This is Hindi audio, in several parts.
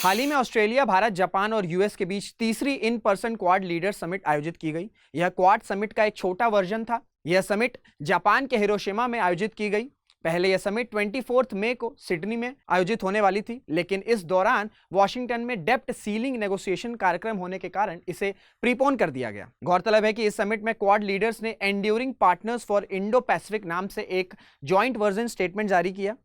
हाल ही में ऑस्ट्रेलिया, भारत, जापान और यूएस के बीच तीसरी in person quad leader summit आयोजित की गई। यह क्वाड समिट का एक छोटा वर्जन था। यह समिट जापान के हिरोशिमा में आयोजित की गई। पहले यह समिट 24 मई को सिडनी में आयोजित होने वाली थी, लेकिन इस दौरान वॉशिंगटन में डेप्ट सीलिंग नेगोशिएशन कार्यक्रम होने के कारण इसे प्रीपोन कर दिया गया। गौरतलब है कि इस समिट में क्वाड लीडर्स ने enduring partners for Indo Pacific नाम से एक जॉइंट वर्जन स्टेटमेंट जारी किया।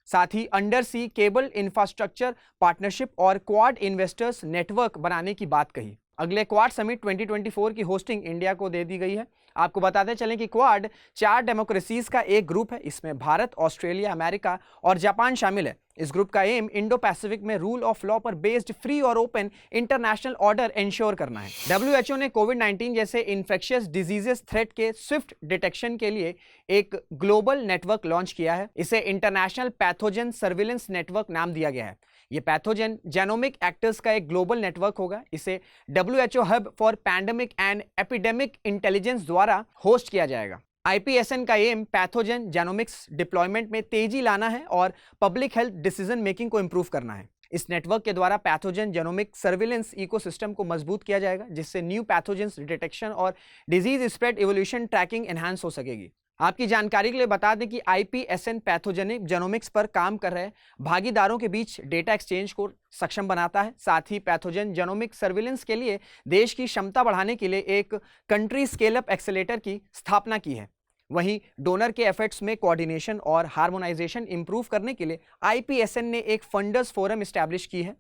साथ ही under sea cable infrastructure partnership और क्वाड इन्वेस्टर्स नेटवर्क बनाने की बात कही। अगले क्वाड समिट 2024 की होस्टिंग इंडिया को दे दी गई है। आपको बताते चलें कि क्वाड 4 डेमोक्रेसीज का एक ग्रुप है। इसमें भारत, ऑस्ट्रेलिया, अमेरिका और जापान शामिल है। इस ग्रुप का एम इंडो पैसिफिक में रूल ऑफ लॉ पर बेस्ड फ्री और ओपन इंटरनेशनल ऑर्डर इंश्योर करना है। WHO ने कोविड-19 जैसे इन्फेक्शियस डिजीजेस थ्रेट के स्विफ्ट डिटेक्शन के लिए एक ग्लोबल नेटवर्क लॉन्च किया है। इसे इंटरनेशनल पैथोजन सर्विलेंस नेटवर्क नाम दिया गया है। ये पैथोजन जेनोमिक एक्टर्स का एक ग्लोबल नेटवर्क होगा। इसे WHO hub for pandemic and epidemic intelligence द्वारा होस्ट किया जाएगा। IPSN का एम पैथोजन जेनोमिक्स डिप्लॉयमेंट में तेजी लाना है और पब्लिक हेल्थ डिसीजन मेकिंग को इंप्रूव करना है। इस नेटवर्क के द्वारा पैथोजन जेनोमिक सर्विलेंस इकोसिस्टम को मजबूत किया जाएगा, जिससे न्यू पैथोजेंस डिटेक्शन और disease spread evolution tracking enhance हो सकेगी। आपकी जानकारी के लिए बता दें कि IPSN पैथोजेनिक जेनोमिक्स पर काम कर रहे भागीदारों के बीच डेटा एक्सचेंज को सक्षम बनाता है। साथ ही पैथोजन जेनोमिक सर्विलेंस के लिए देश की क्षमता बढ़ाने के लिए एक कंट्री स्केल अप एक्सेलेरेटर की स्थापना की है। वहीं डोनर के एफर्ट्स में कोऑर्डिनेशन और हार्मोनाइजेशन इंप्रूव करने के लिए IPSN ने एक फंडर्स फोरम एस्टैब्लिश की है।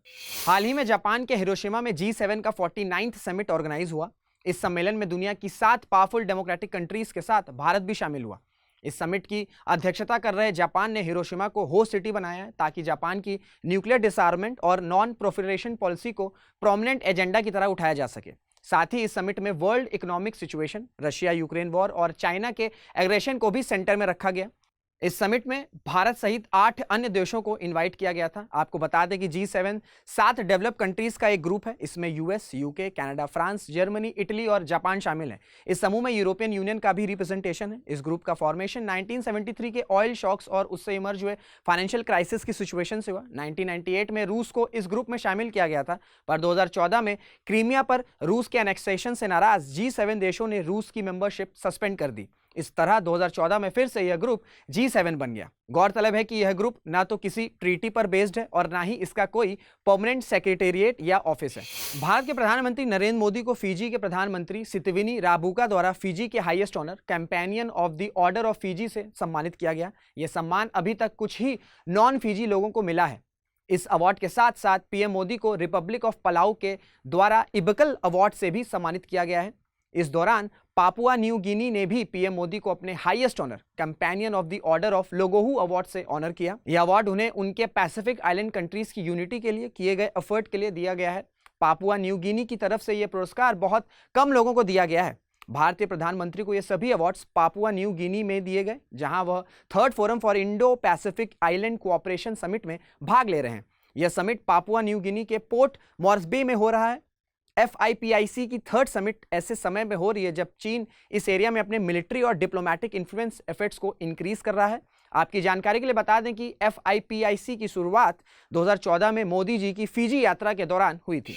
हाल ही में जापान के हिरोशिमा में G7 का 49th समिट ऑर्गेनाइज हुआ। इस सम्मेलन में दुनिया की 7 पावरफुल डेमोक्रेटिक कंट्रीज के साथ भारत भी शामिल हुआ। इस समिट की अध्यक्षता कर रहे जापान ने हिरोशिमा को होस्ट सिटी बनाया है, ताकि जापान की न्यूक्लियर डिसआर्ममेंट और नॉन प्रोलिफरेशन पॉलिसी को प्रोमिनेंट एजेंडा की तरह उठाया जा सके। साथ ही इस समिट में world economic situation, Russia Ukraine war और चाइना के एग्रेशन को भी सेंटर में रखा गया। इस समिट में भारत सहित 8 अन्य देशों को इनवाइट किया गया था। आपको बता दें कि G7 7 डेवलप कंट्रीज का एक ग्रुप है। इसमें US, UK, Canada, France, Germany, Italy और जापान शामिल है। इस समूह में यूरोपियन यूनियन का भी रिप्रेजेंटेशन है। इस ग्रुप का फॉर्मेशन 1973 के ऑयल शॉक्स और उससे इमर्ज हुए फाइनेंशियल क्राइसिस की सिचुएशन से हुआ। 1998 में रूस को इस ग्रुप में शामिल किया गया था, पर 2014 में क्रीमिया पर रूस के एनेक्सेशन से नाराज G7 देशों ने रूस की मेंबरशिप सस्पेंड कर दी। इस तरह 2014 में फिर से यह ग्रुप G7 बन गया। गौरतलब है कि यह ग्रुप ना तो किसी ट्रीटी पर बेस्ड है और ना ही इसका कोई परमानेंट सेक्रेटेरिएट या ऑफिस है। भारत के प्रधानमंत्री नरेंद्र मोदी को फिजी के प्रधानमंत्री सितविनी राबुका द्वारा फिजी के highest honour companion of the order of Fiji से सम्मानित किया गया। यह सम्मान अभी तक कुछ ही नॉन फिजी लोगों को मिला है। इस अवार्ड के साथ साथ PM मोदी को रिपब्लिक ऑफ पलाऊ के द्वारा इबकल अवार्ड से भी सम्मानित किया गया है। इस दौरान पापुआ न्यू गिनी ने भी PM मोदी को अपने highest honour companion of the order of Logohu award से ऑनर किया। यह अवार्ड उन्हें उनके पैसिफिक आइलैंड कंट्रीज की यूनिटी के लिए किए गए एफर्ट के लिए दिया गया है। पापुआ न्यू गिनी की तरफ से यह पुरस्कार बहुत कम लोगों को दिया गया है। भारतीय प्रधानमंत्री को ये सभी अवार्ड्स पापुआ न्यू गिनी में दिए गए, जहां वह 3rd forum for Indo Pacific island cooperation summit में भाग ले रहे हैं। यह समिट पापुआ न्यू गिनी के पोर्ट मॉर्सबी में हो रहा है। FIPIC की 3rd समिट ऐसे समय में हो रही है जब चीन इस एरिया में अपने मिलिट्री और डिप्लोमेटिक इन्फ्लुएंस एफर्ट्स को इंक्रीज कर रहा है। आपकी जानकारी के लिए बता दें कि FIPIC की शुरुआत 2014 में मोदी जी की फिजी यात्रा के दौरान हुई थी।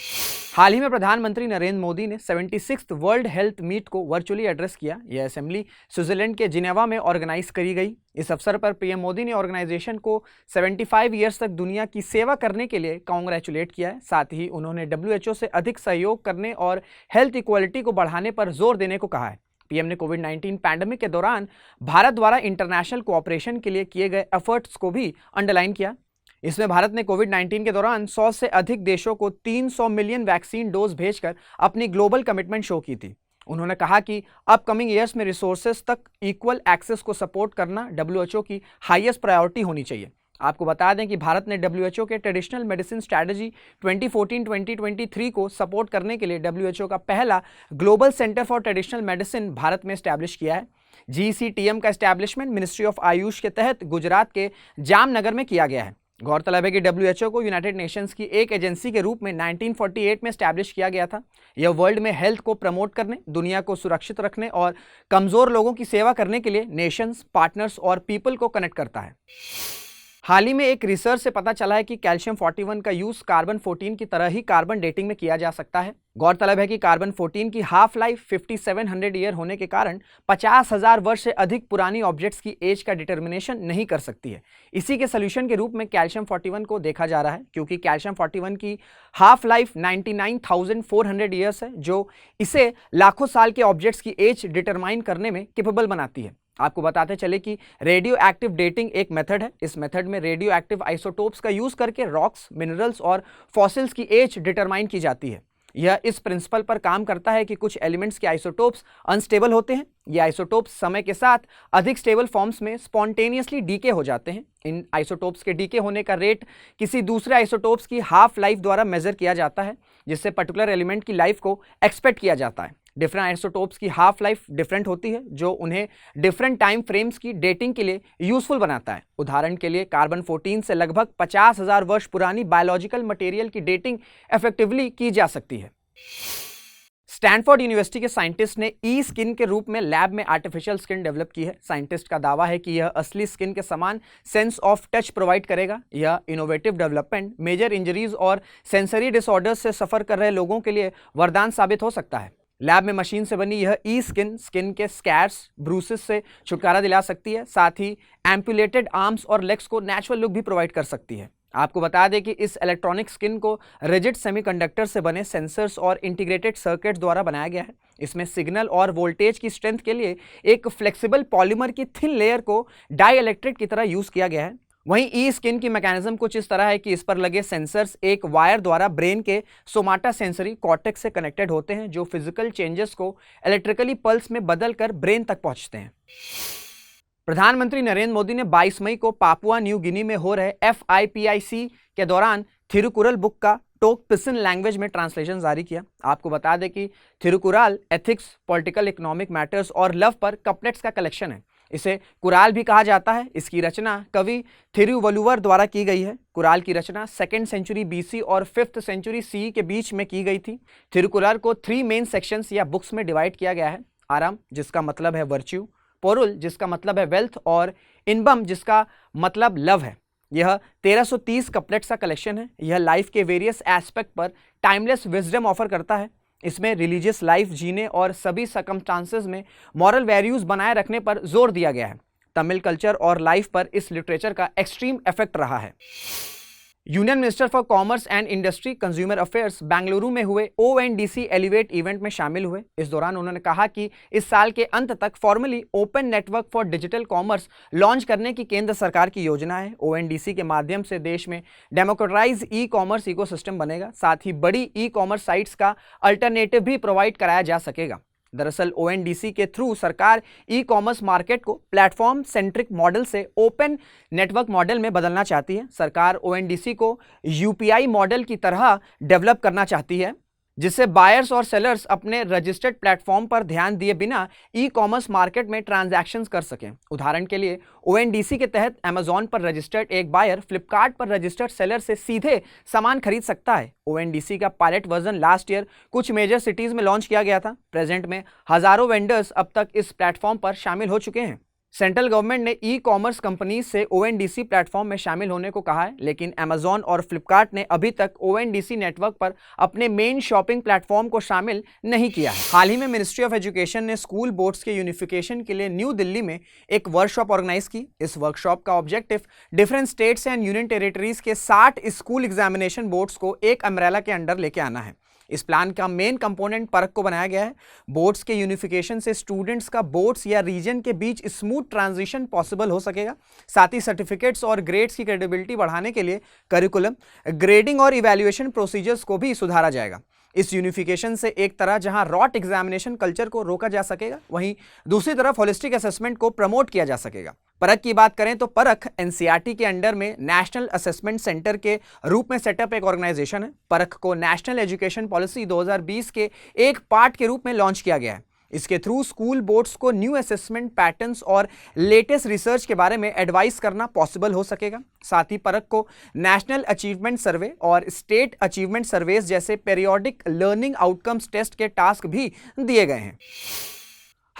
हाल ही में प्रधानमंत्री नरेंद्र मोदी ने 76th वर्ल्ड हेल्थ मीट को वर्चुअली एड्रेस किया। यह असेंबली स्विट्जरलैंड के जिनेवा में ऑर्गेनाइज करी गई। इस अवसर पर PM मोदी ने ऑर्गेनाइजेशन को 75 ईयर्स तक दुनिया की सेवा करने के लिए कांग्रेचुलेट किया है। साथ ही उन्होंने WHO से अधिक सहयोग करने और हेल्थ इक्वालिटी को बढ़ाने पर जोर देने को कहा है। PM ने कोविड-19 पैंडेमिक के दौरान भारत द्वारा इंटरनेशनल कोऑपरेशन के लिए किए गए एफर्ट्स को भी अंडरलाइन किया। इसमें भारत ने कोविड-19 के दौरान 100 से अधिक देशों को 300 मिलियन वैक्सीन डोज भेजकर अपनी ग्लोबल कमिटमेंट शो की थी। उन्होंने कहा कि अपकमिंग ईयर्स में रिसोर्सेज तक इक्वल एक्सेस को सपोर्ट करना WHO की हाईएस्ट प्रायोरिटी होनी चाहिए। आपको बता दें कि भारत ने WHO के ट्रेडिशनल मेडिसिन स्ट्रैटेजी 2014-2023 को सपोर्ट करने के लिए WHO का पहला global centre for traditional medicine Bharat में एस्टैब्लिश किया है। GCTM का एस्टैब्लिशमेंट मिनिस्ट्री ऑफ आयुष के तहत गुजरात के जामनगर में किया गया है। गौरतलब है कि WHO को यूनाइटेड नेशंस की एक एजेंसी के रूप में 1948 में एस्टैब्लिश किया गया था। यह वर्ल्ड में हेल्थ को प्रमोट करने, दुनिया को सुरक्षित रखने और कमजोर लोगों की सेवा करने के लिए नेशंस, पार्टनर्स और पीपल को कनेक्ट करता है। हाल ही में एक रिसर्च से पता चला है कि कैल्शियम 41 का यूज कार्बन 14 की तरह ही कार्बन डेटिंग में किया जा सकता है। गौरतलब है कि कार्बन 14 की हाफ लाइफ 5700 ईयर होने के कारण 50,000 वर्ष से अधिक पुरानी ऑब्जेक्ट्स की एज का डिटर्मिनेशन नहीं कर सकती है। इसी के सोल्यूशन के रूप में कैल्शियम 41 को देखा जा रहा है, क्योंकि कैल्शियम 41 की हाफ लाइफ 99,400 ईयर्स है, जो इसे लाखों साल के ऑब्जेक्ट्स की एज डिटरमाइन करने में कैपेबल बनाती है। आपको बताते चले कि रेडियो एक्टिव डेटिंग एक मेथड है। इस मेथड में रेडियो एक्टिव आइसोटोप्स का यूज करके रॉक्स, मिनरल्स और फॉसिल्स की एज डिटरमाइन की जाती है। यह इस प्रिंसिपल पर काम करता है कि कुछ एलिमेंट्स के आइसोटोप्स अनस्टेबल होते हैं। ये आइसोटोप्स समय के साथ अधिक स्टेबल फॉर्म्स में स्पॉन्टेनियसली डीके हो जाते हैं। इन आइसोटोप्स के डीके होने का रेट किसी दूसरे आइसोटोप्स की हाफ लाइफ द्वारा मेजर किया जाता है, जिससे पर्टिकुलर एलिमेंट की लाइफ को एक्सपेक्ट किया जाता है। डिफरेंट आइसोटोप्स की हाफ लाइफ डिफरेंट होती है, जो उन्हें डिफरेंट टाइम फ्रेम्स की डेटिंग के लिए यूजफुल बनाता है। उदाहरण के लिए कार्बन 14 से लगभग 50,000 वर्ष पुरानी बायोलॉजिकल मटेरियल की डेटिंग इफेक्टिवली की जा सकती है। स्टैनफोर्ड यूनिवर्सिटी के साइंटिस्ट ने ई स्किन के रूप में लैब में आर्टिफिशियल स्किन डेवलप की है। साइंटिस्ट का दावा है कि यह असली स्किन के समान सेंस ऑफ टच प्रोवाइड करेगा। यह इनोवेटिव डेवलपमेंट मेजर इंजरीज और सेंसरी डिसऑर्डर्स से सफर कर रहे लोगों के लिए वरदान साबित हो सकता है। लैब में मशीन से बनी यह ई स्किन के स्कैर्स, ब्रूसेस से छुटकारा दिला सकती है। साथ ही एम्पुलेटेड आर्म्स और लेग्स को नेचुरल लुक भी प्रोवाइड कर सकती है। आपको बता दें कि इस इलेक्ट्रॉनिक स्किन को रिजिड सेमीकंडक्टर से बने सेंसर्स और इंटीग्रेटेड सर्किट्स द्वारा बनाया गया है। इसमें सिग्नल और वोल्टेज की स्ट्रेंथ के लिए एक फ्लेक्सिबल पॉलीमर की थिन लेयर को डाई इलेक्ट्रिक की तरह यूज किया गया है। वहीं ई स्किन की मैकेनिज्म कुछ इस तरह है कि इस पर लगे सेंसर्स एक वायर द्वारा ब्रेन के सोमाटा सेंसरी कॉर्टेक्स से कनेक्टेड होते हैं, जो फिजिकल चेंजेस को इलेक्ट्रिकली पल्स में बदलकर ब्रेन तक पहुंचते हैं। प्रधानमंत्री नरेंद्र मोदी ने 22 मई को पापुआ न्यू गिनी में हो रहे FIPIC के दौरान थिरुकुरल बुक का टोक पिसन लैंग्वेज में ट्रांसलेशन जारी किया। आपको बता दें कि Thirukkural ethics, political, economic matters और लव पर कपलेट्स का कलेक्शन है। इसे कुराल भी कहा जाता है। इसकी रचना कवि थिरुवल्लुवर द्वारा की गई है। कुराल की रचना 2nd सेंचुरी BC और 5th सेंचुरी CE के बीच में की गई थी। थिरुकुराल को 3 मेन सेक्शंस या बुक्स में डिवाइड किया गया है। आराम, जिसका मतलब है वर्च्यू, पोरुल, जिसका मतलब है वेल्थ, और इनबम, जिसका मतलब लव है। यह 1330 कपलेट्स का कलेक्शन है। यह लाइफ के वेरियस एस्पेक्ट पर टाइमलेस विजडम ऑफर करता है। इसमें रिलीजियस लाइफ जीने और सभी सर्कमस्टांसेस में मॉरल वैल्यूज बनाए रखने पर जोर दिया गया है। तमिल कल्चर और लाइफ पर इस लिटरेचर का एक्सट्रीम इफेक्ट रहा है। Union minister for commerce and industry consumer affairs Bengaluru में हुए ONDC एलिवेट इवेंट में शामिल हुए। इस दौरान उन्होंने कहा कि इस साल के अंत तक formally open network for digital commerce launch करने की केंद्र सरकार की योजना है। ONDC के माध्यम से देश में डेमोक्रेटाइज ई कॉमर्स इकोसिस्टम बनेगा। साथ ही बड़ी ई कॉमर्स साइट्स का अल्टरनेटिव भी प्रोवाइड कराया जा सकेगा। दरअसल ONDC के थ्रू सरकार ई कॉमर्स मार्केट को प्लेटफॉर्म सेंट्रिक मॉडल से ओपन नेटवर्क मॉडल में बदलना चाहती है। सरकार ONDC को UPI मॉडल की तरह डेवलप करना चाहती है, जिससे बायर्स और सेलर्स अपने रजिस्टर्ड प्लेटफॉर्म पर ध्यान दिए बिना ई कॉमर्स मार्केट में ट्रांजैक्शंस कर सकें। उदाहरण के लिए ONDC के तहत अमेजॉन पर रजिस्टर्ड एक बायर फ्लिपकार्ट पर रजिस्टर्ड सेलर से सीधे सामान खरीद सकता है। ONDC का पायलट वर्जन लास्ट ईयर कुछ मेजर सिटीज में लॉन्च किया गया था। प्रेजेंट में हजारों वेंडर्स अब तक इस प्लेटफॉर्म पर शामिल हो चुके हैं। सेंट्रल गवर्नमेंट ने ई कॉमर्स कंपनीज से ONDC प्लेटफॉर्म में शामिल होने को कहा है, लेकिन अमेजॉन और फ्लिपकार्ट ने अभी तक ONDC नेटवर्क पर अपने मेन शॉपिंग प्लेटफॉर्म को शामिल नहीं किया है। हाल ही में मिनिस्ट्री ऑफ एजुकेशन ने स्कूल बोर्ड्स के यूनिफिकेशन के लिए न्यू दिल्ली में एक वर्कशॉप ऑर्गेनाइज की। इस वर्कशॉप का objective different states and union territories के 60 स्कूल एग्जामिनेशन बोर्ड्स को एक अम्ब्रेला के अंडर लेके आना है। इस प्लान का मेन कंपोनेंट परख को बनाया गया है। बोर्ड्स के यूनिफिकेशन से स्टूडेंट्स का बोर्ड्स या रीजन के बीच स्मूथ ट्रांजिशन पॉसिबल हो सकेगा। साथ ही सर्टिफिकेट्स और ग्रेड्स की क्रेडिबिलिटी बढ़ाने के लिए करिकुलम, ग्रेडिंग और इवैल्यूएशन प्रोसीजर्स को भी सुधारा जाएगा। इस यूनिफिकेशन से एक तरह जहां रॉट एग्जामिनेशन कल्चर को रोका जा सकेगा, वहीं दूसरी तरफ होलिस्टिक असेसमेंट को प्रमोट किया जा सकेगा। परख की बात करें तो परख NCERT के अंडर में नेशनल असेसमेंट सेंटर के रूप में सेटअप एक ऑर्गेनाइजेशन है। परख को नेशनल एजुकेशन पॉलिसी 2020 के एक पार्ट के रूप में लॉन्च किया गया है। इसके थ्रू स्कूल बोर्ड्स को न्यू असेसमेंट पैटर्न्स और लेटेस्ट रिसर्च के बारे में एडवाइस करना पॉसिबल हो सकेगा। साथ ही परख को नेशनल अचीवमेंट सर्वे और स्टेट अचीवमेंट सर्वेज जैसे पीरियोडिक लर्निंग आउटकम्स टेस्ट के टास्क भी दिए गए हैं।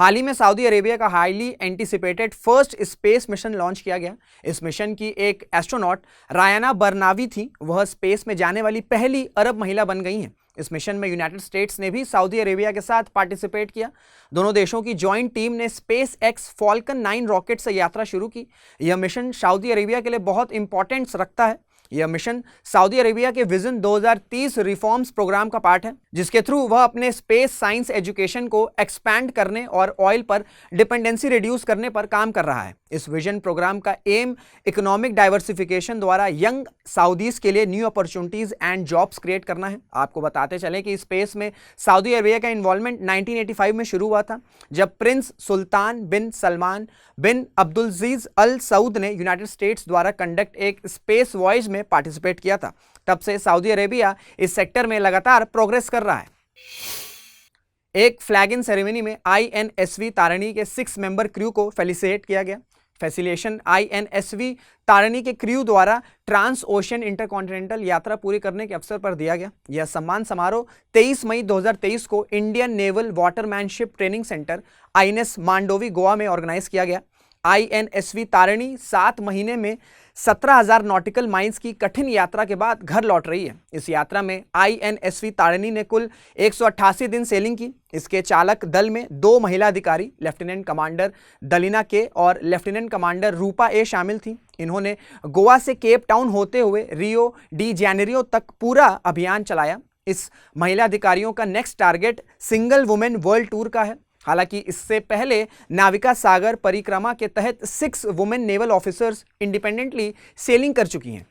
हाल ही में सऊदी अरेबिया का highly anticipated first space mission launch किया गया। इस मिशन की एक एस्ट्रोनॉट रायाना बरनावी थी। वह स्पेस में जाने वाली पहली अरब महिला बन गई हैं। इस मिशन में यूनाइटेड स्टेट्स ने भी सऊदी अरेबिया के साथ पार्टिसिपेट किया। दोनों देशों की जॉइंट टीम ने स्पेस एक्स फॉल्कन 9 रॉकेट से यात्रा शुरू की। यह मिशन सऊदी अरेबिया के लिए बहुत इंपॉर्टेंस रखता है। यह मिशन सऊदी अरेबिया के विजन 2030 रिफॉर्म्स प्रोग्राम का पार्ट है, जिसके थ्रू वह अपने स्पेस साइंस एजुकेशन को एक्सपैंड करने और ऑयल पर डिपेंडेंसी रिड्यूस करने पर काम कर रहा है। इस विजन प्रोग्राम का एम इकोनॉमिक डाइवर्सिफिकेशन द्वारा यंग सऊदीज के लिए new opportunities and jobs create करना है। आपको बताते चलें कि स्पेस में सऊदी अरेबिया का इन्वॉल्वमेंट 1985 में शुरू हुआ था, जब प्रिंस सुल्तान बिन सलमान बिन अब्दुलजीज अल सऊद ने यूनाइटेड स्टेट्स द्वारा कंडक्ट एक स्पेस वॉयज में पार्टिसिपेट किया था। तब से सऊदी अरेबिया इस सेक्टर में लगातार प्रोग्रेस कर रहा है। एक फ्लैग इन सेरेमनी में INSV तारिणी के 6 मेंबर क्रू को फेलिसिटेट किया गया। फैसिलिटेशन INSV तारिणी के क्रू द्वारा ट्रांस ओशियन इंटरकॉन्टिनेंटल यात्रा पूरी करने के अवसर पर दिया गया। यह सम्मान समारोह 23 मई 2023 को Indian naval watermanship training centre INS Mandovi Goa में ऑर्गेनाइज किया गया। INSV तारिणी 7 महीने में 17,000 नॉटिकल माइल्स की कठिन यात्रा के बाद घर लौट रही है। इस यात्रा में INSV तारिणी ने कुल 188 दिन सेलिंग की। इसके चालक दल में 2 महिला अधिकारी लेफ्टिनेंट कमांडर दलिना के और लेफ्टिनेंट कमांडर रूपा ए शामिल थी। इन्होंने गोवा से केप टाउन होते हुए रियो डी जेनेरियो तक पूरा अभियान चलाया। इस महिला अधिकारियों का next target single women world tour का है। हालांकि इससे पहले नाविका सागर परिक्रमा के तहत 6 women naval officers independently selling कर चुकी हैं।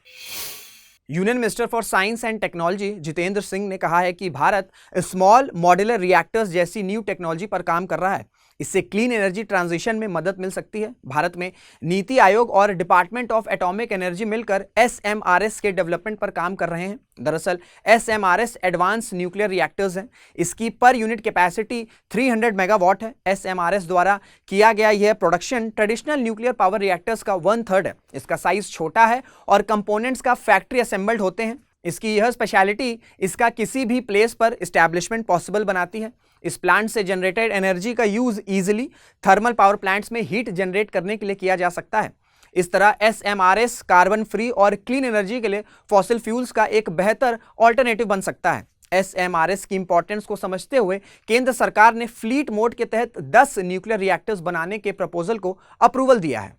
Union minister for science and technology Jitendra Singh ने कहा है कि भारत स्मॉल मॉड्यूलर रिएक्टर्स जैसी न्यू टेक्नोलॉजी पर काम कर रहा है। इससे क्लीन एनर्जी ट्रांजिशन में मदद मिल सकती है। भारत में नीति आयोग और डिपार्टमेंट ऑफ एटॉमिक एनर्जी मिलकर SMRS के डेवलपमेंट पर काम कर रहे हैं। दरअसल SMRS एडवांस न्यूक्लियर रिएक्टर्स हैं। इसकी पर यूनिट कैपेसिटी 300 मेगावाट है। SMRS द्वारा किया गया यह production traditional nuclear power reactors का 1/3 है। इसका साइज छोटा है और कंपोनेंट्स का फैक्ट्री असेंबल्ड होते हैं। इसकी यह स्पेशलिटी इसका किसी भी प्लेस पर इस्टेब्लिशमेंट पॉसिबल बनाती है। इस प्लांट से जनरेटेड एनर्जी का use easily thermal power plants में हीट जनरेट करने के लिए किया जा सकता है। इस तरह SMRS कार्बन फ्री और क्लीन एनर्जी के लिए फॉसिल फ्यूल्स का एक बेहतर ऑल्टरनेटिव बन सकता है। SMRS की इंपॉर्टेंस को समझते हुए केंद्र सरकार ने फ्लीट मोड के तहत 10 न्यूक्लियर रिएक्टर्स बनाने के प्रपोजल को अप्रूवल दिया है।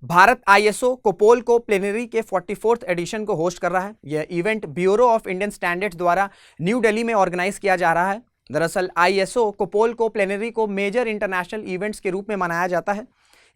भारत ISO कोपोल को प्लेनरी के 44th एडिशन को होस्ट कर रहा है। यह event bureau of Indian standards द्वारा न्यू दिल्ली में ऑर्गेनाइज किया जा रहा है। दरअसल ISO कोपोल को प्लेनरी को मेजर इंटरनेशनल इवेंट्स के रूप में मनाया जाता है।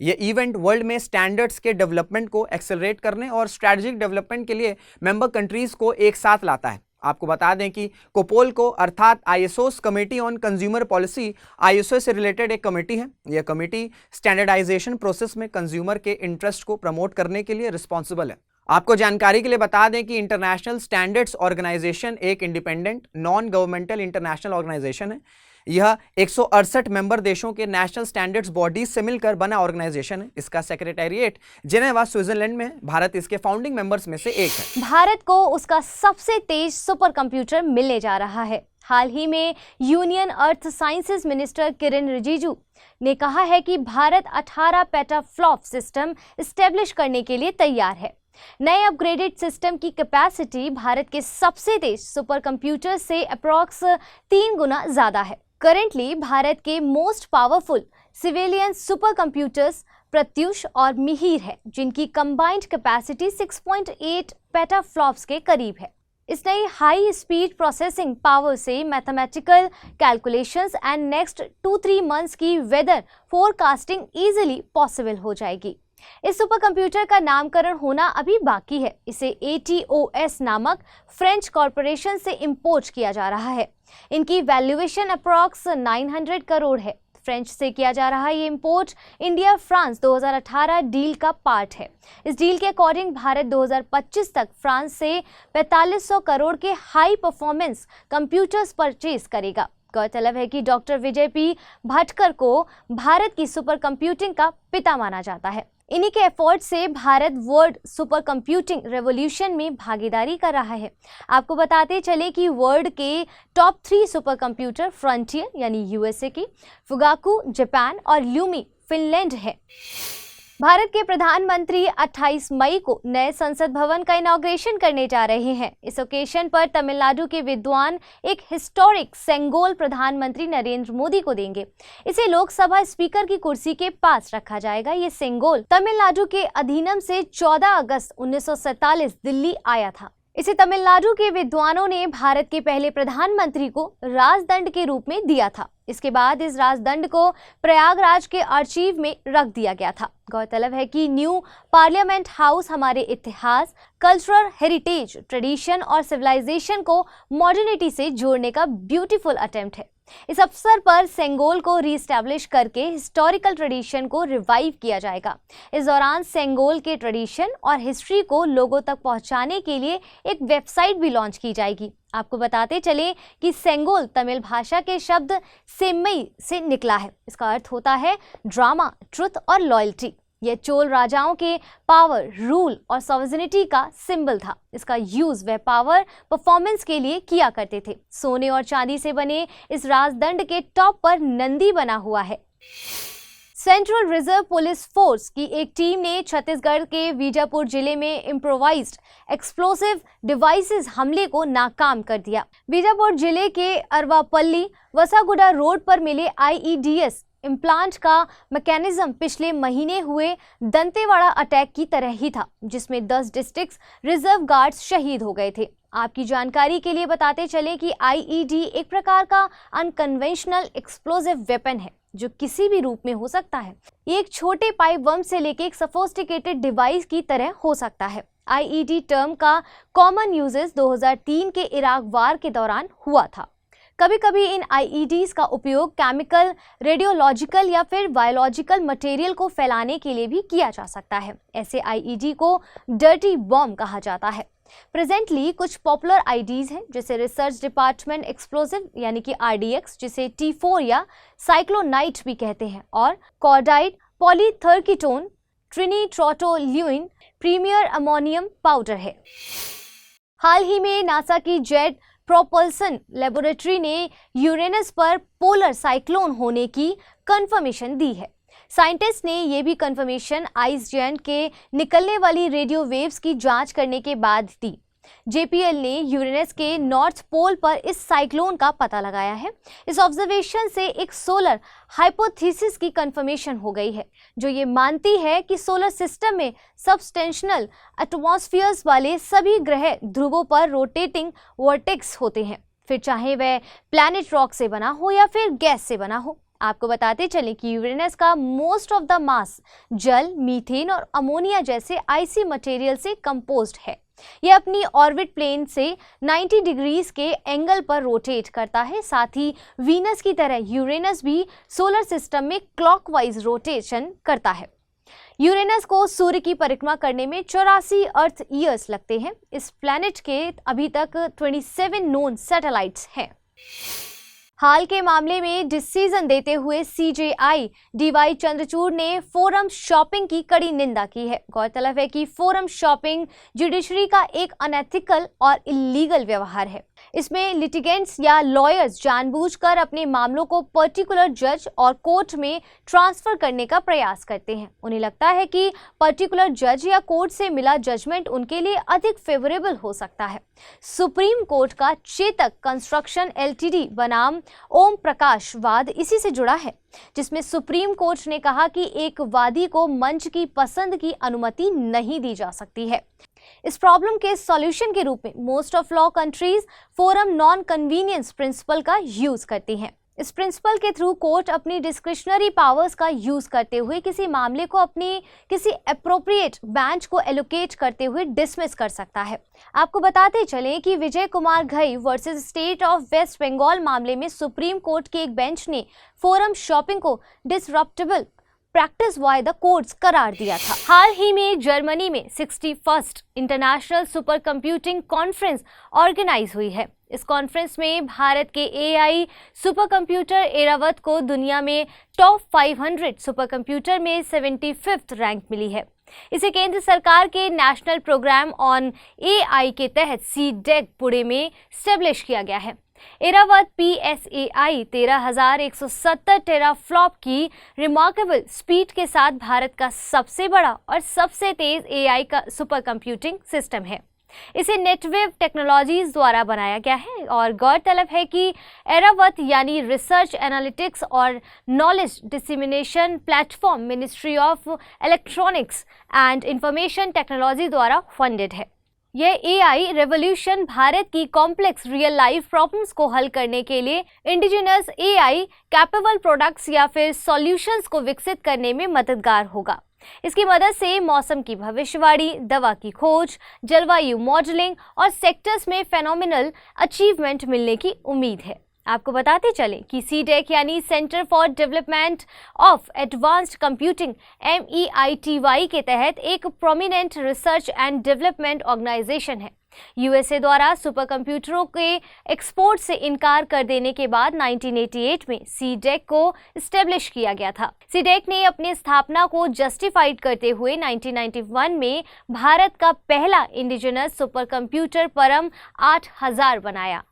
यह इवेंट वर्ल्ड में स्टैंडर्ड्स के डेवलपमेंट को एक्सेलरेट करने और स्ट्रैटेजिक डेवलपमेंट के लिए मेंबर कंट्रीज को एक साथ लाता है। आपको बता दें कि कोपोल को अर्थात ISO's committee on consumer policy ISO से रिलेटेड एक कमेटी है। यह कमेटी स्टैंडर्डाइजेशन प्रोसेस में कंज्यूमर के इंटरेस्ट को प्रमोट करने के लिए रिस्पॉन्सिबल है। आपको जानकारी के लिए बता दें कि इंटरनेशनल स्टैंडर्ड्स ऑर्गेनाइजेशन एक independent non governmental international organisation है। यह 168 मेंबर देशों के नेशनल स्टैंडर्ड्स बॉडीज से मिलकर बना ऑर्गेनाइजेशन है। इसका सेक्रेटेरिएट जेनेवा स्विट्जरलैंड में है। भारत इसके फाउंडिंग मेंबर्स में से एक है। भारत को उसका सबसे तेज सुपर कंप्यूटर मिलने जा रहा है। हाल ही में यूनियन अर्थ साइंसेज मिनिस्टर किरेन रिजिजू ने कहा है कि भारत 18 पेटाफ्लॉप सिस्टम एस्टेब्लिश करने के लिए तैयार है। नए अपग्रेडेड सिस्टम की कैपेसिटी भारत के सबसे तेज सुपर कंप्यूटर से अप्रॉक्स 3 गुना ज्यादा है। करेंटली भारत के most powerful civilian super computers Pratyush और मिहिर है, जिनकी कंबाइंड कैपेसिटी 6.8 पेटाफ्लॉप्स के करीब है। इस नई हाई स्पीड प्रोसेसिंग पावर से mathematical calculations and next 2-3 months की वेदर फोरकास्टिंग इजीली पॉसिबल हो जाएगी। इस सुपर कंप्यूटर का नामकरण होना अभी बाकी है। इसे ATOS नामक फ्रेंच कॉरपोरेशन से इंपोर्ट किया जा रहा है। इनकी वैल्यूएशन अप्रॉक्स 900 करोड़ है। फ्रेंच से किया जा रहा ये इंपोर्ट इंडिया फ्रांस 2018 डील का पार्ट है। इस डील के अकॉर्डिंग भारत 2025 तक फ्रांस से 4500 करोड़ के हाई परफॉर्मेंस कंप्यूटर्स परचेज करेगा। गौरतलब है कि डॉक्टर विजय P. भटकर को भारत की सुपर कंप्यूटिंग का पिता माना जाता है। इन्हीं के एफर्ट से Bharat world super computing revolution में भागीदारी कर रहा है। आपको बताते चले कि वर्ल्ड के टॉप 3 सुपर कंप्यूटर फ्रंटियर यानी यूएसए की, फुगाकू जापान और ल्यूमी फिनलैंड है। भारत के प्रधानमंत्री 28 मई को नए संसद भवन का इनॉग्रेशन करने जा रहे हैं। इस ओकेशन पर तमिलनाडु के विद्वान एक हिस्टोरिक सेंगोल प्रधानमंत्री नरेंद्र मोदी को देंगे। इसे लोकसभा स्पीकर की कुर्सी के पास रखा जाएगा। ये सेंगोल तमिलनाडु के अधीनम से 14 अगस्त 1947 दिल्ली आया था। इसे तमिलनाडु के विद्वानों ने भारत के पहले प्रधानमंत्री को राजदंड के रूप में दिया था। इसके बाद इस राजदंड को प्रयागराज के आर्चीव में रख दिया गया था। गौरतलब है कि न्यू पार्लियामेंट हाउस हमारे इतिहास, कल्चरल हेरिटेज, ट्रेडिशन और सिविलाइजेशन को मॉडर्निटी से जोड़ने का ब्यूटीफुल अटेम्प्ट है। इस अवसर पर सेंगोल को रीस्टैब्लिश करके हिस्टोरिकल ट्रेडिशन को रिवाइव किया जाएगा। इस दौरान सेंगोल के ट्रेडिशन और हिस्ट्री को लोगों तक पहुंचाने के लिए एक वेबसाइट भी लॉन्च की जाएगी। आपको बताते चले कि सेंगोल तमिल भाषा के शब्द सेम्मई से निकला है। इसका अर्थ होता है ड्रामा, ट्रुथ और लॉयल्टी। यह चोल राजाओं के पावर, रूल और सॉवरेनिटी का सिंबल था। इसका यूज वह पावर परफॉर्मेंस के लिए किया करते थे। सोने और चांदी से बने इस राजदंड के टॉप पर नंदी बना हुआ है। सेंट्रल रिजर्व पुलिस फोर्स की एक टीम ने छत्तीसगढ़ के बीजापुर जिले में इम्प्रोवाइज्ड एक्सप्लोसिव डिवाइसेस हमले को नाकाम कर दिया। बीजापुर जिले के अरवापल्ली वसागुडा रोड पर मिले आईईडीएस इम्प्लांट का मैकेनिज्म पिछले महीने हुए दंतेवाड़ा अटैक की तरह ही था, जिसमें 10 डिस्ट्रिक्ट रिजर्व गार्ड्स शहीद हो गए थे। आपकी जानकारी के लिए बताते चले कि आईईडी एक प्रकार का अनकन्वेंशनल एक्सप्लोसिव वेपन है जो किसी भी रूप में हो सकता है। ये एक छोटे पाइप बम से लेकर एक सोफिस्टिकेटेड डिवाइस की तरह हो सकता है। आईईडी टर्म का कॉमन यूजेस 2003 के इराक वार के दौरान हुआ था। कभी कभी इन आईईडीज का उपयोग केमिकल, रेडियोलॉजिकल या फिर बायोलॉजिकल मटेरियल को फैलाने के लिए भी किया जा सकता है। ऐसे आईईडी को डर्टी बॉम्ब कहा जाता है। प्रेजेंटली कुछ पॉपुलर आईडीज हैं, जैसे रिसर्च डिपार्टमेंट एक्सप्लोसिव यानी कि आरडीएक्स, जिसे T4 या साइक्लोनाइट भी कहते हैं, और कॉर्डाइड, पॉलीथर्कीटोन, ट्रिनिट्रोटोल्यूइन, प्रीमियर अमोनियम पाउडर है। हाल ही में नासा की जेट प्रोपल्सन लेबोरेटरी ने यूरेनस पर पोलर साइक्लोन होने की कंफर्मेशन दी है। साइंटिस्ट ने यह भी कंफर्मेशन आइस जेंट के निकलने वाली रेडियो वेव्स की जांच करने के बाद दी। जेपीएल ने यूरेनस के नॉर्थ पोल पर इस साइक्लोन का पता लगाया है। इस ऑब्जर्वेशन से एक सोलर हाइपोथेसिस की कंफर्मेशन हो गई है, जो ये मानती है कि सोलर सिस्टम में सबस्टेंशनल एटमॉस्फेयर्स वाले सभी ग्रह ध्रुवों पर रोटेटिंग वर्टेक्स होते हैं, फिर चाहे वह प्लैनेट रॉक से बना हो या फिर गैस से बना हो। आपको बताते चलें कि यूरेनस का मोस्ट ऑफ द मास जल, मीथेन और अमोनिया जैसे आइसी मटेरियल से कंपोज्ड है। यह अपनी ऑर्बिट प्लेन से 90 डिग्रीज के एंगल पर रोटेट करता है। साथ ही वीनस की तरह यूरेनस भी सोलर सिस्टम में क्लॉकवाइज रोटेशन करता है। यूरेनस को सूर्य की परिक्रमा करने में 84 अर्थ ईयर्स लगते हैं। इस प्लैनेट के अभी तक 27 नोन सैटेलाइट्स हैं। हाल के मामले में डिसीजन देते हुए सीजेआई डीवाई चंद्रचूड़ ने फोरम शॉपिंग की कड़ी निंदा की है। गौरतलब है कि फोरम शॉपिंग जुडिशरी का एक अनएथिकल और इलीगल व्यवहार है। इसमें लिटिगेंट्स या लॉयर्स जानबूझकर अपने मामलों को पर्टिकुलर जज और कोर्ट में ट्रांसफर करने का प्रयास करते हैं। उन्हें लगता है कि पर्टिकुलर जज या कोर्ट से मिला जजमेंट उनके लिए अधिक फेवरेबल हो सकता है। सुप्रीम कोर्ट का चेतक कंस्ट्रक्शन एलटीडी बनाम ओम प्रकाश वाद इसी से जुड़ा है, जिसमें सुप्रीम कोर्ट ने कहा कि एक वादी को मंच की पसंद की अनुमति नहीं दी जा सकती है। इस प्रॉब्लम के सॉल्यूशन के रूप में most of law countries forum non convenience principle का यूज करती हैं। इस प्रिंसिपल के थ्रू कोर्ट अपनी डिस्क्रिशनरी पावर्स का यूज करते हुए किसी मामले को अपनी किसी एप्रोप्रिएट बेंच को एलोकेट करते हुए डिसमिस कर सकता है। आपको बताते चलें कि Vijay Kumar Ghai versus state of West Bengal मामले में सुप्रीम कोर्ट के एक बेंच ने फोरम शॉपिंग को disreputable practice by the courts करार दिया था। हाल ही में जर्मनी में 61st international super computing conference organise हुई है। इस कॉन्फ्रेंस में भारत के AI सुपर कंप्यूटर एरावत को दुनिया में टॉप 500 सुपर कंप्यूटर में 75th रैंक मिली है। इसे केंद्र सरकार के नेशनल प्रोग्राम ऑन AI के तहत CDEC पुणे में स्टेब्लिश किया गया है। एरावत PSAI 13,170 टेराफ्लॉप की रिमार्केबल स्पीड के साथ भारत का सबसे बड़ा और सबसे तेज AI का सुपर कंप्यूटिंग सिस्टम है। इसे नेटवेव टेक्नोलॉजीज द्वारा बनाया गया है और गौरतलब है कि एरावत यानी रिसर्च एनालिटिक्स और knowledge dissemination platform ministry of electronics and information technology द्वारा फंडेड है। यह AI रेवोल्यूशन भारत की कॉम्प्लेक्स रियल लाइफ प्रॉब्लम्स को हल करने के लिए इंडिजिनस AI कैपेबल प्रोडक्ट्स या फिर सॉल्यूशंस को विकसित करने में मददगार होगा। इसकी मदद से मौसम की भविष्यवाणी, दवा की खोज, जलवायु मॉडलिंग और सेक्टर्स में फेनोमिनल अचीवमेंट मिलने की उम्मीद है। आपको बताते चलें कि CDEC यानी centre for development of advanced computing MEITY के तहत एक prominent research and development organisation है। USA द्वारा सुपर कंप्यूटरों के एक्सपोर्ट से इनकार कर देने के बाद 1988 में CDEC को स्टेब्लिश किया गया था। CDEC ने अपनी स्थापना को जस्टिफाइड करते हुए 1991 में भारत का पहला इंडिजिनस सुपर कंप्यूटर परम 8000 बनाया।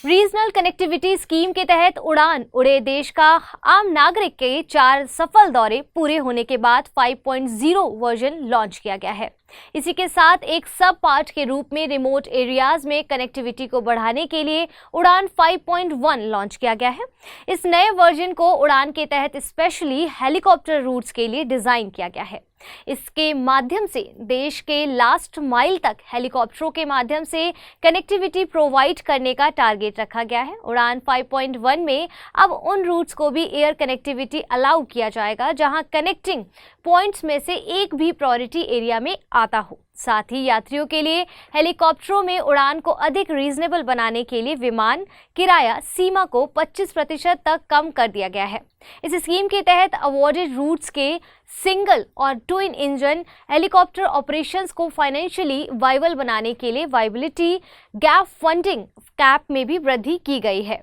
रीजनल कनेक्टिविटी स्कीम के तहत उड़ान उड़े देश का आम नागरिक के 4 सफल दौरे पूरे होने के बाद 5.0 वर्जन लॉन्च किया गया है। इसी के साथ एक सब पार्ट के रूप में रिमोट एरियाज में कनेक्टिविटी को बढ़ाने के लिए उड़ान 5.1 लॉन्च किया गया है। इस नए वर्जन को उड़ान के तहत स्पेशली हेलीकॉप्टर रूट्स के लिए डिजाइन किया गया है। इसके माध्यम से देश के लास्ट माइल तक हेलीकॉप्टरों के माध्यम से कनेक्टिविटी प्रोवाइड करने का टारगेट रखा गया है। उड़ान 5.1 में अब उन रूट्स को भी एयर कनेक्टिविटी अलाउ किया जाएगा जहां कनेक्टिंग पॉइंट्स में से एक भी प्रायोरिटी एरिया में आता हो। साथ ही यात्रियों के लिए हेलीकॉप्टरों में उड़ान को अधिक रीजनेबल बनाने के लिए विमान किराया सीमा को 25% तक कम कर दिया गया है। इस स्कीम के तहत अवॉर्डेड रूट्स के सिंगल और ट्विन इंजन हेलीकॉप्टर ऑपरेशंस को फाइनेंशियली वाइबल बनाने के लिए वाइबिलिटी गैप फंडिंग कैप में भी वृद्धि की गई है।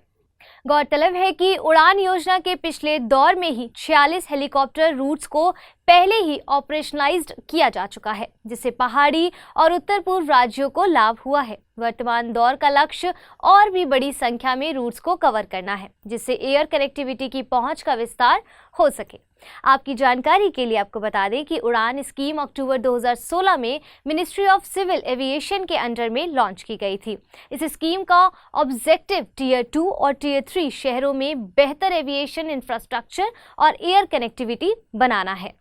गौरतलब है कि उड़ान योजना के पिछले दौर में ही 46 हेलीकॉप्टर रूट्स को पहले ही ऑपरेशनलाइज्ड किया जा चुका है, जिससे पहाड़ी और उत्तर पूर्व राज्यों को लाभ हुआ है। वर्तमान दौर का लक्ष्य और भी बड़ी संख्या में रूट्स को कवर करना है, जिससे एयर कनेक्टिविटी की पहुंच का विस्तार हो सके। आपकी जानकारी के लिए आपको बता दें कि उड़ान स्कीम अक्टूबर 2016 में मिनिस्ट्री ऑफ सिविल एविएशन के अंडर में लॉन्च की गई थी। इस स्कीम का ऑब्जेक्टिव टियर 2 और टियर 3 शहरों में बेहतर एविएशन इंफ्रास्ट्रक्चर और एयर कनेक्टिविटी बनाना है।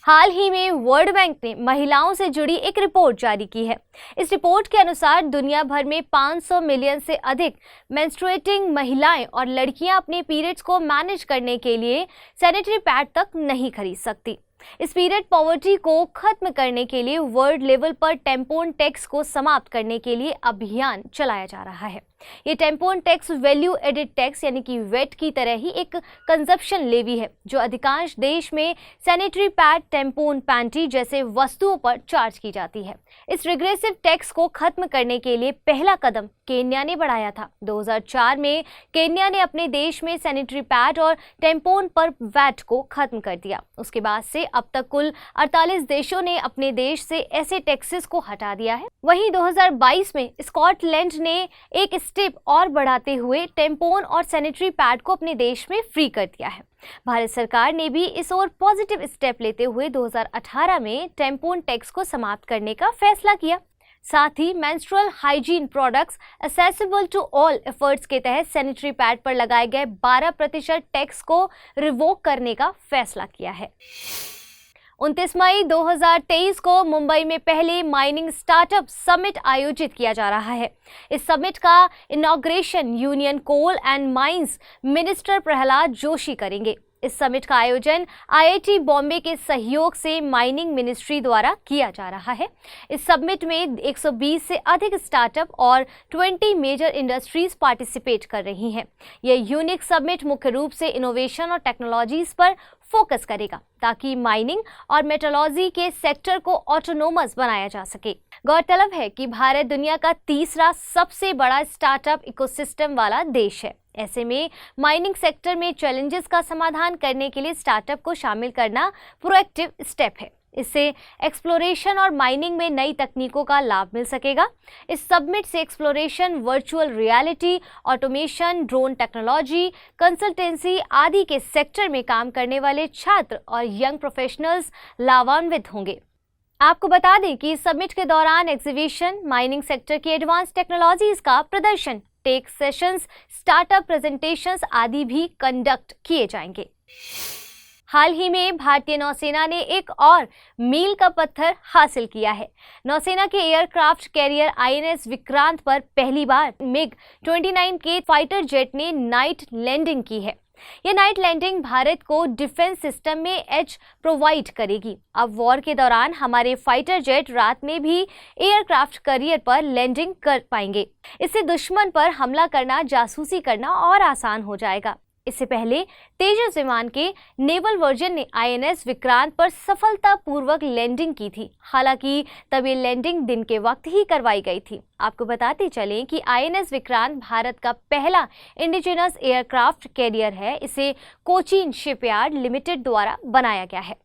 हाल ही में वर्ल्ड बैंक ने महिलाओं से जुड़ी एक रिपोर्ट जारी की है। इस रिपोर्ट के अनुसार दुनिया भर में 500 मिलियन से अधिक मेंस्ट्रुएटिंग महिलाएं और लड़कियां अपने पीरियड्स को मैनेज करने के लिए सैनिटरी पैड तक नहीं खरीद सकती। इस पीरियड पॉवर्टी को खत्म करने के लिए वर्ल्ड लेवल पर टेम्पोन टैक्स को समाप्त करने के लिए अभियान चलाया जा रहा है। ये टेम्पोन टैक्स वैल्यू एडेड टैक्स यानी कि वेट की तरह ही एक कंजप्शन लेवी है, जो अधिकांश देश में सैनिटरी पैड, टेम्पोन, पैंटी जैसे वस्तुओं पर चार्ज की जाती है। इस रिग्रेसिव टैक्स को खत्म करने के लिए पहला कदम केन्या ने बढ़ाया था। 2004 में केन्या ने अपने देश में सैनिटरी पैड और टेम्पोन पर वैट को खत्म कर दिया। उसके बाद से अब तक कुल 48 देशों ने अपने देश से ऐसे टैक्सेस को हटा दिया है। वहीं 2022 में स्कॉटलैंड ने एक स्टेप और बढ़ाते हुए टेम्पोन और सैनिटरी पैड को अपने देश में फ्री कर दिया है। भारत सरकार ने भी इस ओर पॉजिटिव स्टेप लेते हुए 2018 में टेम्पोन टैक्स को समाप्त करने का फैसला किया। साथ ही menstrual hygiene products accessible to all efforts के तहत सैनिटरी पैड पर लगाए गए 12% टैक्स को रिवोक करने का फैसला किया है। 29 मई 2023 को मुंबई में पहले माइनिंग स्टार्टअप समिट आयोजित किया जा रहा है। इस समिट का inauguration union coal and mines minister Prahlad Joshi करेंगे। इस समिट का आयोजन IIT बॉम्बे के सहयोग से माइनिंग मिनिस्ट्री द्वारा किया जा रहा है। इस समिट में 120 से अधिक स्टार्टअप और 20 मेजर इंडस्ट्रीज पार्टिसिपेट कर रही हैं। यह यूनिक समिट मुख्य रूप से इनोवेशन और टेक्नोलॉजीज पर फोकस करेगा ताकि माइनिंग और मेटलॉजी के सेक्टर को ऑटोनोमस बनाया जा सके। गौरतलब है कि भारत दुनिया का तीसरा सबसे बड़ा स्टार्टअप इकोसिस्टम वाला देश है। ऐसे में माइनिंग सेक्टर में चैलेंजेस का समाधान करने के लिए स्टार्टअप को शामिल करना प्रोएक्टिव स्टेप है। इससे एक्सप्लोरेशन और माइनिंग में नई तकनीकों का लाभ मिल सकेगा। इस समिट से exploration, virtual reality, automation, drone technology, consultancy आदि के सेक्टर में काम करने वाले छात्र और यंग प्रोफेशनल्स लाभान्वित होंगे। आपको बता दें कि समिट के दौरान एग्जीबिशन, माइनिंग सेक्टर की एडवांस टेक्नोलॉजीज का प्रदर्शन, टेक सेशंस, स्टार्टअप प्रेजेंटेशंस आदि भी कंडक्ट किए जाएंगे। हाल ही में भारतीय नौसेना ने एक और मील का पत्थर हासिल किया है। नौसेना के एयरक्राफ्ट कैरियर INS विक्रांत पर पहली बार MiG-29 के फाइटर जेट ने नाइट लैंडिंग की है। यह नाइट लैंडिंग भारत को डिफेंस सिस्टम में एज प्रोवाइड करेगी। अब वॉर के दौरान हमारे फाइटर जेट रात में भी एयरक्राफ्ट कैरियर पर लैंडिंग कर पाएंगे। इससे दुश्मन पर हमला करना, जासूसी करना और आसान हो जाएगा। इससे पहले तेजस विमान के नेवल वर्जन ने INS विक्रांत पर सफलतापूर्वक लैंडिंग की थी। हालांकि तब ये लैंडिंग दिन के वक्त ही करवाई गई थी। आपको बताते चलें कि INS विक्रांत भारत का पहला इंडिजिनस एयरक्राफ्ट कैरियर है। इसे कोचीन शिपयार्ड लिमिटेड द्वारा बनाया गया है।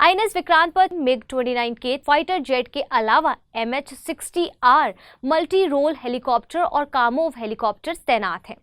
INS विक्रांत पर MiG-29 के फाइटर जेट के अलावा MH-60R मल्टी रोल हेलीकॉप्टर और कामोव हेलीकॉप्टर तैनात हैं।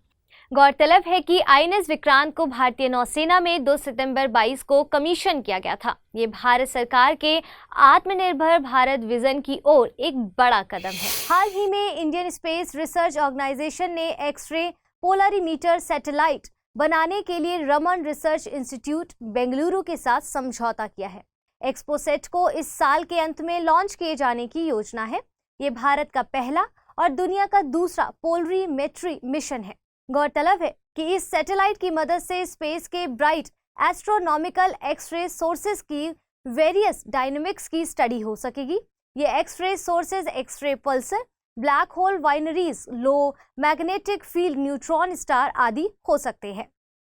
गौरतलब है कि INS विक्रांत को भारतीय नौसेना में 2 सितंबर 22 को कमीशन किया गया था। ये भारत सरकार के आत्मनिर्भर भारत विजन की ओर एक बड़ा कदम है। हाल ही में इंडियन स्पेस रिसर्च ऑर्गेनाइजेशन ने एक्सरे पोलरीमीटर सैटेलाइट बनाने के लिए रमन रिसर्च इंस्टीट्यूट बेंगलुरु के साथ समझौता किया है। एक्सपोसेट को इस साल के अंत में लॉन्च किए जाने की योजना है। ये भारत का पहला और दुनिया का दूसरा पोलरीमेट्री मिशन है। गौरतलब है कि इस सैटेलाइट की मदद से स्पेस के ब्राइट एस्ट्रोनॉमिकल एक्सरे सोर्सेज की वेरियस डायनेमिक्स की स्टडी हो सकेगी। ये X-ray sources X-ray pulsar, black hole binaries, low magnetic field neutron star आदि हो सकते हैं।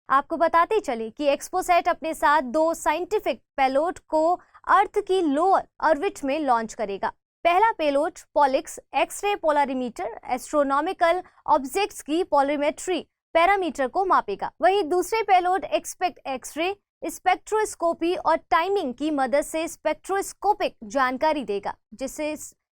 आपको बताते चले कि एक्सपोसेट अपने साथ 2 साइंटिफिक पेलोड को अर्थ की लोअर ऑर्बिट में लॉन्च करेगा। पहला payload पॉलिक्स x ray polarimeter astronomical objects की पोलरीमेट्री पैरामीटर को मापेगा। वहीं दूसरे पेलोड एक्सपेक्ट एक्सरे स्पेक्ट्रोस्कोपी और टाइमिंग की मदद से स्पेक्ट्रोस्कोपिक जानकारी देगा, जिससे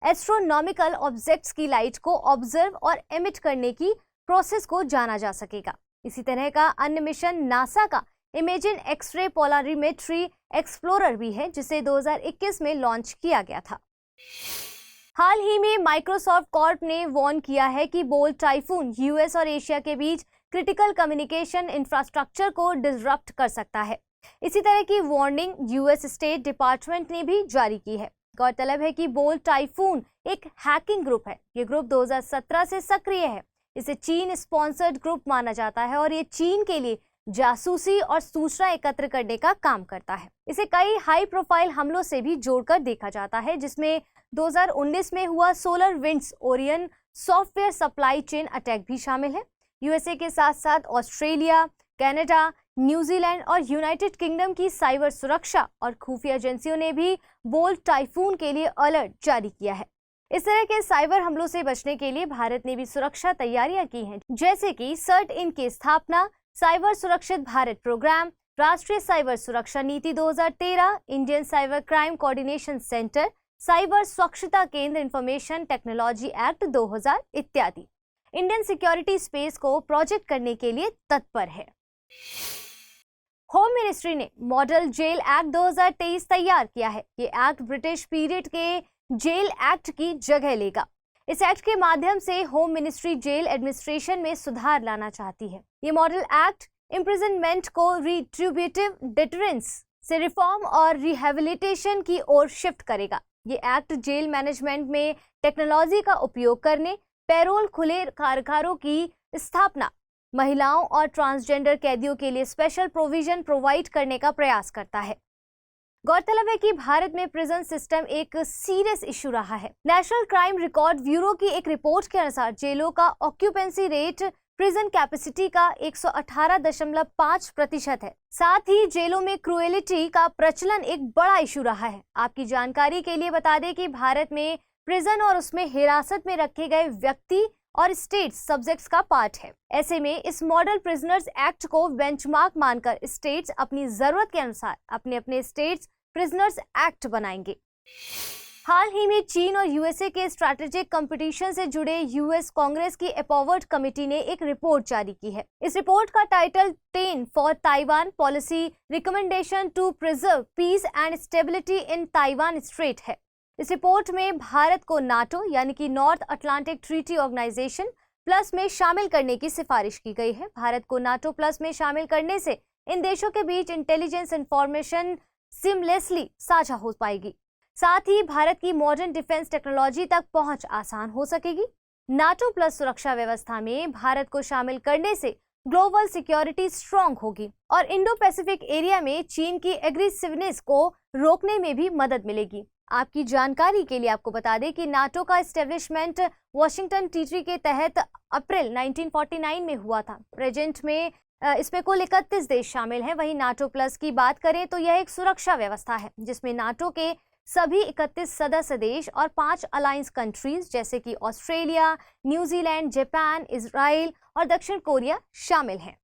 एस्ट्रोनॉमिकल ऑब्जेक्ट्स की लाइट को ऑब्जर्व और एमिट करने की प्रोसेस को जाना जा सकेगा। इसी तरह का अन्य मिशन नासा का इमेजिन एक्सरे पोलरीमेट्री एक्सप्लोरर भी है, जिसे 2021 में लॉन्च किया गया था। हाल ही में माइक्रोसॉफ्ट कॉर्प ने वार्न किया है कि बोल्ट टाइफून US और एशिया के बीच क्रिटिकल कम्युनिकेशन इंफ्रास्ट्रक्चर को डिसरप्ट कर सकता है। इसी तरह की वार्निंग US स्टेट डिपार्टमेंट ने भी जारी की है। गौरतलब है कि बोल्ट टाइफून एक हैकिंग ग्रुप है। ये ग्रुप 2017 से सक्रिय है। इसे चीन स्पॉन्सर्ड ग्रुप माना जाता है और ये चीन के लिए जासूसी और सूचना एकत्र करने का काम करता है। इसे कई हाई प्रोफाइल हमलों से भी जोड़कर देखा जाता है, जिसमें 2019 में हुआ solar winds Orion software supply chain attack भी शामिल है। USA के साथ साथ ऑस्ट्रेलिया, कनाडा, न्यूजीलैंड और यूनाइटेड किंगडम की साइबर सुरक्षा और खुफिया एजेंसियों ने भी बोल्ट टाइफून के लिए अलर्ट जारी किया है। इस तरह के साइबर हमलों से बचने के लिए भारत ने भी सुरक्षा तैयारियां की हैं, जैसे कि CERT-IN की स्थापना, साइबर सुरक्षित भारत प्रोग्राम, राष्ट्रीय साइबर सुरक्षा नीति 2013, Indian cyber crime coordination centre, cyber स्वच्छता केंद्र, इंफॉर्मेशन टेक्नोलॉजी एक्ट 2000 इत्यादि। इंडियन सिक्योरिटी स्पेस को प्रोजेक्ट करने के लिए तत्पर है। होम मिनिस्ट्री ने मॉडल जेल एक्ट 2023 तैयार किया है। ये एक्ट ब्रिटिश पीरियड के जेल एक्ट की जगह लेगा। इस एक्ट के माध्यम से होम मिनिस्ट्री जेल एडमिनिस्ट्रेशन में सुधार लाना चाहती है। ये मॉडल एक्ट इम्प्रिजनमेंट को रिट्रीब्यूटिव डिटरेंस से रिफॉर्म और रिहेबिलिटेशन की ओर शिफ्ट करेगा। ये एक्ट जेल मैनेजमेंट में टेक्नोलॉजी का उपयोग करने, पैरोल खुले कारागारों की स्थापना, महिलाओं और ट्रांसजेंडर कैदियों के लिए स्पेशल प्रोविजन प्रोवाइड करने का प्रयास करता है। गौरतलब है कि भारत में प्रिजन सिस्टम एक सीरियस इशू रहा है। नेशनल क्राइम रिकॉर्ड ब्यूरो की एक रिपोर्ट के अनुसार जेलों का ऑक्यूपेंसी रेट प्रिजन कैपेसिटी का 118.5% है। साथ ही जेलों में क्रूएलिटी का प्रचलन एक बड़ा इशू रहा है। आपकी जानकारी के लिए बता दें कि भारत में प्रिजन और उसमें हिरासत में रखे गए व्यक्ति और स्टेट्स सब्जेक्ट्स का पार्ट है। ऐसे में इस मॉडल प्रिजनर्स एक्ट को बेंचमार्क मानकर स्टेट्स अपनी जरूरत के अनुसार अपने अपने स्टेट्स प्रिजनर्स एक्ट बनाएंगे। हाल ही में चीन और यूएसए के स्ट्रैटेजिक कंपटीशन से जुड़े यूएस कांग्रेस की एपोवर्ट कमेटी ने एक रिपोर्ट जारी की है। इस रिपोर्ट का title 10 for Taiwan policy recommendation to preserve peace and stability in Taiwan strait है। इस रिपोर्ट में भारत को नाटो यानी कि North Atlantic treaty organisation plus में शामिल करने की सिफारिश की गई है। भारत को नाटो प्लस में शामिल करने से इन देशों के बीच इंटेलिजेंस इंफॉर्मेशन सीमलेसली साझा हो पाएगी। साथ ही भारत की मॉडर्न डिफेंस टेक्नोलॉजी तक पहुंच आसान हो सकेगी। नाटो प्लस सुरक्षा व्यवस्था में भारत को शामिल करने से ग्लोबल सिक्योरिटी स्ट्रांग होगी और इंडो पैसिफिक एरिया में चीन की एग्रेसिवनेस को रोकने में भी मदद मिलेगी। आपकी जानकारी के लिए आपको बता दें कि नाटो का एस्टेब्लिशमेंट वॉशिंगटन ट्रीटी के तहत अप्रैल 1949 में हुआ था। प्रेजेंट में इसमें कुल 31 देश शामिल हैं। वहीं नाटो प्लस की बात करें तो यह एक सुरक्षा व्यवस्था है जिसमें नाटो के सभी 31 सदस्य देश और 5 अलायंस कंट्रीज जैसे कि ऑस्ट्रेलिया, न्यूजीलैंड, जापान, इजराइल और दक्षिण कोरिया शामिल हैं।